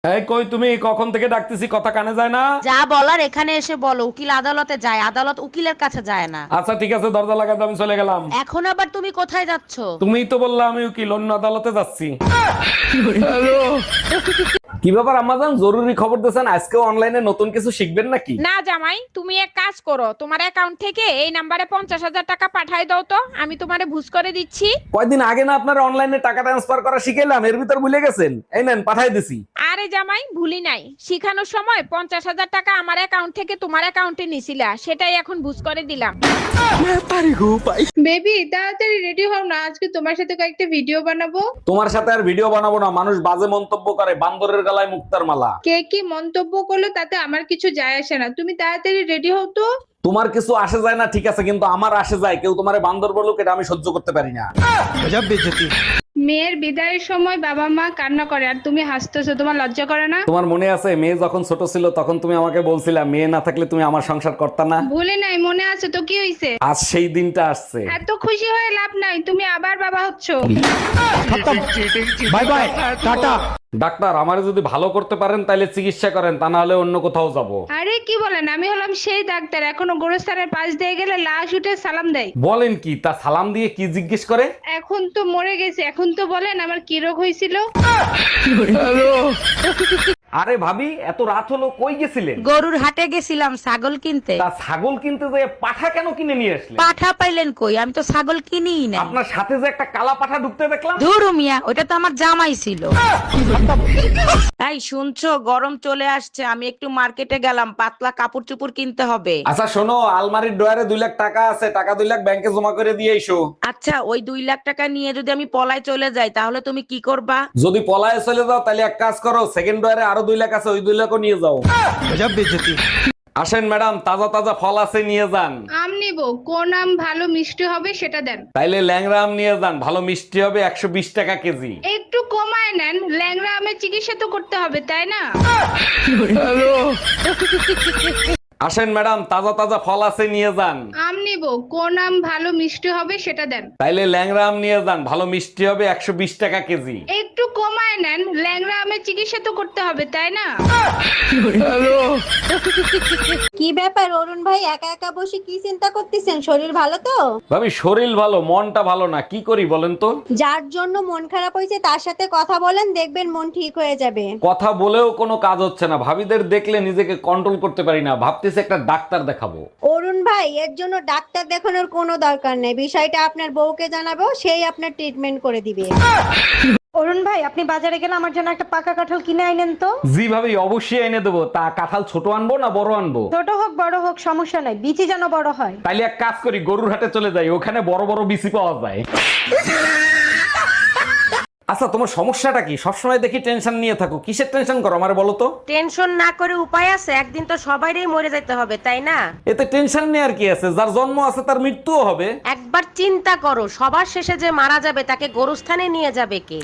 এই কই তুমি কখন থেকে ডাকতেছি কথা কানে যায় না? যা বলার এখানে এসে বলো। উকিল আদালতে যায়, আদালত উকিলের কাছে যায় না। আচ্ছা ঠিক আছে, দরজা লাগাতে আমি চলে গেলাম। এখন আবার তুমি কোথায় যাচ্ছ? তুমিই তো বললা আমি উকিল, অন্য আদালতে যাচ্ছি। কি ব্যাপার আম্মাজান, জরুরি খবর দিয়েছেন? আজকেও অনলাইনে নতুন কিছু শিখবেন নাকি? না জামাই, তুমি এক কাজ করো, তোমার অ্যাকাউন্ট থেকে এই নাম্বারে 50,000 টাকা পাঠাই দাও তো, আমি তোমারে বুঝ করে দিচ্ছি। কয়দিন আগে না আপনার অনলাইনে টাকা ট্রান্সফার করা শিখাইলাম, এর ভিতর ভুলে গেছেন? এই নেন পাঠাই দিছি। আরে জামাই, ভুলি নাই, শিখানোর সময় 50,000 টাকা আমার অ্যাকাউন্ট থেকে তোমার অ্যাকাউন্টে নিছিলা, সেটাই এখন বুঝ করে দিলাম। বেবি তাড়াতাড়ি রেডি হও না, আজকে তোমার সাথে কয়েকটা ভিডিও বানাবো। তোমার সাথে আর ভিডিও বানাবো না, মানুষ বাজে মন্তব্য করে, বান্দরের গলায় মুক্তার মালা। কে কি মন্তব্য করলো তাতে আমার কিছু যায় আসে না, তুমি তাড়াতাড়ি রেডি হও তো। তোমার কিছু আসে যায় না ঠিক আছে, কিন্তু আমার আসে যায়। কেউ তোমারে বান্দর বলুক, এটা আমি সহ্য করতে পারি না। মেয়ের বিদায়ের সময় বাবা মা কান্না করে আর তুমি হাসতেছো, তোমার লজ্জা করে না? তোমার মনে আছে মেয়ে যখন ছোট ছিল তখন তুমি আমাকে বলছিলা মেয়ে না থাকলে তুমি আমার সংসার করতে না? ভুলে নাই, মনে আছে তো, কি হইছে? আজ সেই দিনটা আসছে। এত খুশি হয়ে লাভ নাই, তুমি আবার বাবা হচ্ছো। Bye bye, tata. ডাক্তার, আমারে যদি ভালো করতে পারেন তাহলে চিকিৎসা করেন, তা না হলে অন্য কোথাও যাব। আরে কি বলেন, আমি হলাম সেই ডাক্তার, এখনো গোরস্থানের পাশ দিয়ে গেলে লাশ উঠে সালাম দেয়। বলেন কি? তা সালাম দিয়ে কি জিজ্ঞেস করে? এখন তো মরে গেছে, এখন তো বলেন আমার কি রোগ হয়েছিল। আরে ভাবি, এত রাত হলো কই গেছিলেন? গরুর হাটে গেছিলাম ছাগল কিনতে। তা ছাগল কিনতে যে পাঠা কেন কিনে নিয়ে আসলেন? পাঠা পাইলেন কই? আমি তো ছাগল কিনিই না। আপনার সাথে যে একটা কালা পাঠা ঢুকতে দেখলাম। ধুরু মিয়া, ওটা তো আমার জামাই ছিল। এই শুনছো, গরম চলে আসছে, আমি একটু মার্কেটে গেলাম, পাতলা কাপড় চোপড় কিনতে হবে। আচ্ছা শোনো, আলমারির ডয়ারে 2 লাখ টাকা আছে, টাকা 2 লাখ ব্যাংকে জমা করে দিয়ে এসো। আচ্ছা, ওই 2 লাখ টাকা নিয়ে যদি আমি পলায় চলে যাই তাহলে তুমি কি করবা? যদি পলায়ে চলে যাও তাহলে এক কাজ করো, সেকেন্ড ডয়ারে আরো 2 লাখ আছে, ওই 2 লাখও নিয়ে যাও। আসেন ম্যাডাম, তাজা তাজা ফল আছে, নিয়ে যান। আম নিবো, কোন আম ভালো মিষ্টি হবে সেটা দেন। তাইলে ল্যাংড়া আম নিয়ে যান, ভালো মিষ্টি হবে, 120 টাকা কেজি। একটু কমায় নেন, ল্যাংড়া আমের চিকিৎসা তো করতে হবে তাই না? আসেন ম্যাডাম, তাজা তাজা ফল আছে, নিয়ে যান। আম নিবো, কোন আম ভালো মিষ্টি হবে সেটা দেন। তাইলে ল্যাংড়া আম নিয়ে যান, ভালো মিষ্টি হবে, 120 টাকা কেজি। একটু কমায় নেন, ল্যাংড়া আমের চিকিৎসা তো করতে হবে তাই না? কি ব্যাপার অরুণ ভাই, একা একা বসে কি চিন্তা করতেছেন? শরীর ভালো তো? ভাবি শরীর ভালো, মনটা ভালো না, কি করি বলেন তো? যার জন্য মন খারাপ হয়েছে তার সাথে কথা বলেন, দেখবেন মন ঠিক হয়ে যাবে। কথা বলেও কোনো কাজ হচ্ছে না, ভাবিদের দেখলে নিজেকে কন্ট্রোল করতে পারি না, ভাবতেছি একটা ডাক্তার দেখাবো। অরুণ ভাই, এর জন্য ডাক্তার দেখানোর কোনো দরকার নেই, বিষয়টা আপনার বউকে জানাবো, সেই আপনার ট্রিটমেন্ট করে দিবে। অরুণ ভাই, আপনি বাজারে গেলে আমার জন্য একটা পাকা কাঁঠাল কিনে আইনেন তো। জি ভাবি, অবশ্যই এনে দেবো। তা কাঁঠাল ছোট আনবো না বড় আনবো? ছোট হোক বড় হোক সমস্যা নাই, বিচি যেন বড় হয়। তাইলে এক কাজ করি, গরুর হাটে চলে যাই, ওখানে বড় বড় বিচি পাওয়া যায়। আচ্ছা তোমার সমস্যাটা কি? সবসময় দেখি টেনশন নিয়ে থাকো, কিসের টেনশন করো আমারে বলো তো? টেনশন না করে উপায় আছে? একদিন তো সবাইরই মরে যেতে হবে তাই না? এতে টেনশন নিয়ে আর কি আছে? যার জন্ম আছে তার মৃত্যুও হবে। একবার চিন্তা করো, সবার শেষে যে মারা যাবে তাকে গোরস্থানে নিয়ে যাবে কে?